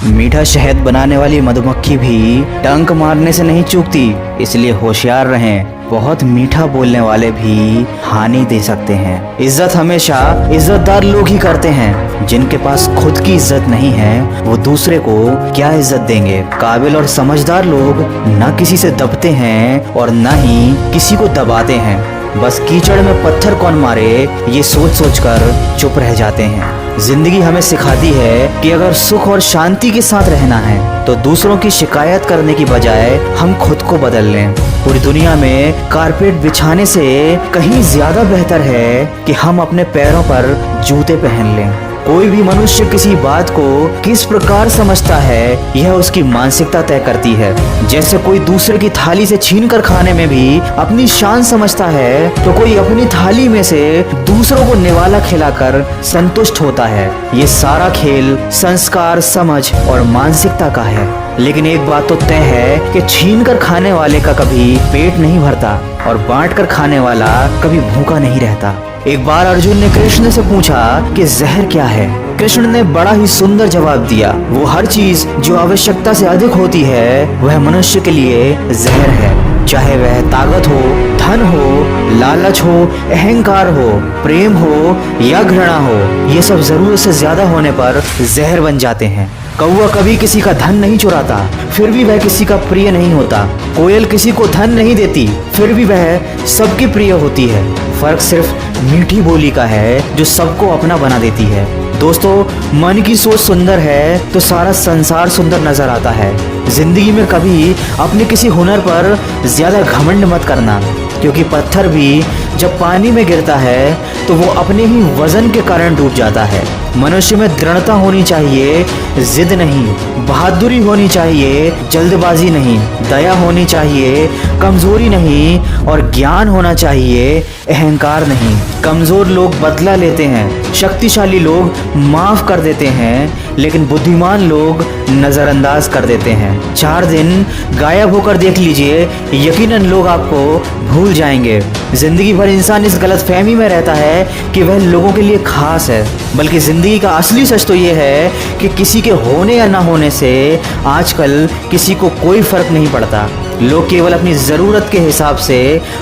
मीठा शहद बनाने वाली मधुमक्खी भी डंक मारने से नहीं चूकती, इसलिए होशियार रहें। बहुत मीठा बोलने वाले भी हानि दे सकते हैं। इज्जत हमेशा इज्जतदार लोग ही करते हैं। जिनके पास खुद की इज्जत नहीं है वो दूसरे को क्या इज्जत देंगे। काबिल और समझदार लोग न किसी से दबते हैं और न ही किसी को दबाते हैं। बस कीचड़ में पत्थर कौन मारे ये सोच सोच कर चुप रह जाते हैं। जिंदगी हमें सिखाती है कि अगर सुख और शांति के साथ रहना है तो दूसरों की शिकायत करने की बजाय हम खुद को बदल लें। पूरी दुनिया में कारपेट बिछाने से कहीं ज्यादा बेहतर है कि हम अपने पैरों पर जूते पहन लें। कोई भी मनुष्य किसी बात को किस प्रकार समझता है यह उसकी मानसिकता तय करती है। जैसे कोई दूसरे की थाली से छीन कर खाने में भी अपनी शान समझता है तो कोई अपनी थाली में से दूसरों को निवाला खिलाकर संतुष्ट होता है। ये सारा खेल संस्कार, समझ और मानसिकता का है। लेकिन एक बात तो तय है कि छीन कर खाने वाले का कभी पेट नहीं भरता और बांट कर खाने वाला कभी भूखा नहीं रहता। एक बार अर्जुन ने कृष्ण से पूछा कि जहर क्या है। कृष्ण ने बड़ा ही सुंदर जवाब दिया, वो हर चीज जो आवश्यकता से अधिक होती है वह मनुष्य के लिए जहर है। चाहे वह ताकत हो, धन हो, लालच हो, अहंकार हो, प्रेम हो या घृणा हो, ये सब जरूरत से ज्यादा होने पर जहर बन जाते हैं। कौवा कभी किसी का धन नहीं चुराता, फिर भी वह किसी का प्रिय नहीं होता। कोयल किसी को धन नहीं देती, फिर भी वह सबकी प्रिय होती है। फर्क सिर्फ मीठी बोली का है जो सबको अपना बना देती है। दोस्तों, मन की सोच सुंदर है तो सारा संसार सुंदर नजर आता है। जिंदगी में कभी अपने किसी हुनर पर ज्यादा घमंड मत करना, क्योंकि पत्थर भी जब पानी में गिरता है तो वो अपने ही वजन के कारण डूब जाता है। मनुष्य में दृढ़ता होनी चाहिए, जिद नहीं। बहादुरी होनी चाहिए, जल्दबाजी नहीं। दया होनी चाहिए, कमजोरी नहीं। और ज्ञान होना चाहिए, अहंकार नहीं। कमजोर लोग बदला लेते हैं, शक्तिशाली लोग माफ कर देते हैं, लेकिन बुद्धिमान लोग नजरअंदाज कर देते हैं। 4 दिन गायब होकर देख लीजिए, यकीनन लोग आपको भूल जाएंगे। जिंदगी भर इंसान इस गलतफहमी में रहता है कि वह लोगों के लिए खास है, बल्कि जिंदगी का असली सच तो ये है कि किसी के होने या ना होने से आजकल किसी को कोई फर्क नहीं पड़ता। लोग केवल अपनी ज़रूरत के हिसाब से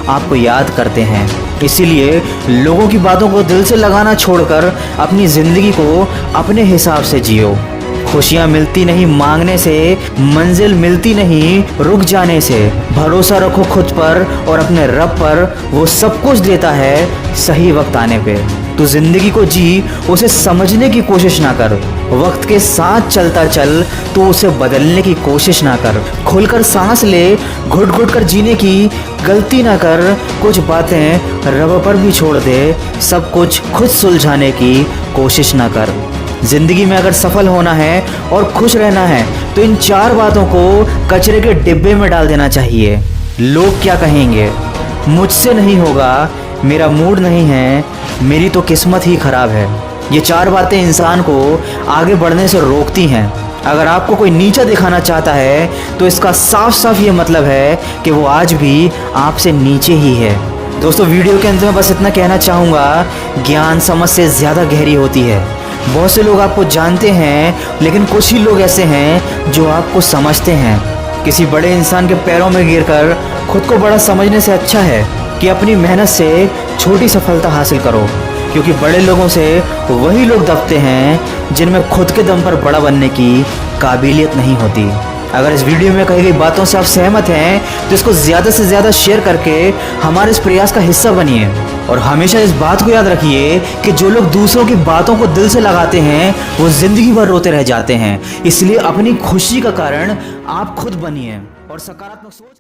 आपको याद करते हैं। इसीलिए लोगों की बातों को दिल से लगाना छोड़कर अपनी ज़िंदगी को अपने हिसाब से जियो। खुशियाँ मिलती नहीं मांगने से, मंजिल मिलती नहीं रुक जाने से। भरोसा रखो खुद पर और अपने रब पर, वो सब कुछ देता है सही वक्त आने पे। तो जिंदगी को जी, उसे समझने की कोशिश ना कर। वक्त के साथ चलता चल, तो उसे बदलने की कोशिश ना कर। खुलकर सांस ले, घुट घुट कर जीने की गलती ना कर। कुछ बातें रब पर भी छोड़ दे, सब कुछ खुद सुलझाने की कोशिश ना कर। जिंदगी में अगर सफल होना है और खुश रहना है तो इन 4 बातों को कचरे के डिब्बे में डाल देना चाहिए। लोग क्या कहेंगे, मुझसे नहीं होगा, मेरा मूड नहीं है, मेरी तो किस्मत ही खराब है। ये 4 बातें इंसान को आगे बढ़ने से रोकती हैं। अगर आपको कोई नीचा दिखाना चाहता है तो इसका साफ साफ ये मतलब है कि वो आज भी आपसे नीचे ही है। दोस्तों, वीडियो के अंत में बस इतना कहना चाहूँगा, ज्ञान समझ से ज़्यादा गहरी होती है। बहुत से लोग आपको जानते हैं, लेकिन कुछ ही लोग ऐसे हैं जो आपको समझते हैं। किसी बड़े इंसान के पैरों में गिरकर खुद को बड़ा समझने से अच्छा है कि अपनी मेहनत से छोटी सफलता हासिल करो, क्योंकि बड़े लोगों से वही लोग दबते हैं जिनमें खुद के दम पर बड़ा बनने की काबिलियत नहीं होती। अगर इस वीडियो में कही गई बातों से आप सहमत हैं तो इसको ज़्यादा से ज़्यादा शेयर करके हमारे इस प्रयास का हिस्सा बनिए। और हमेशा इस बात को याद रखिए कि जो लोग दूसरों की बातों को दिल से लगाते हैं वो ज़िंदगी भर रोते रह जाते हैं। इसलिए अपनी खुशी का कारण आप खुद बनिए और सकारात्मक सोच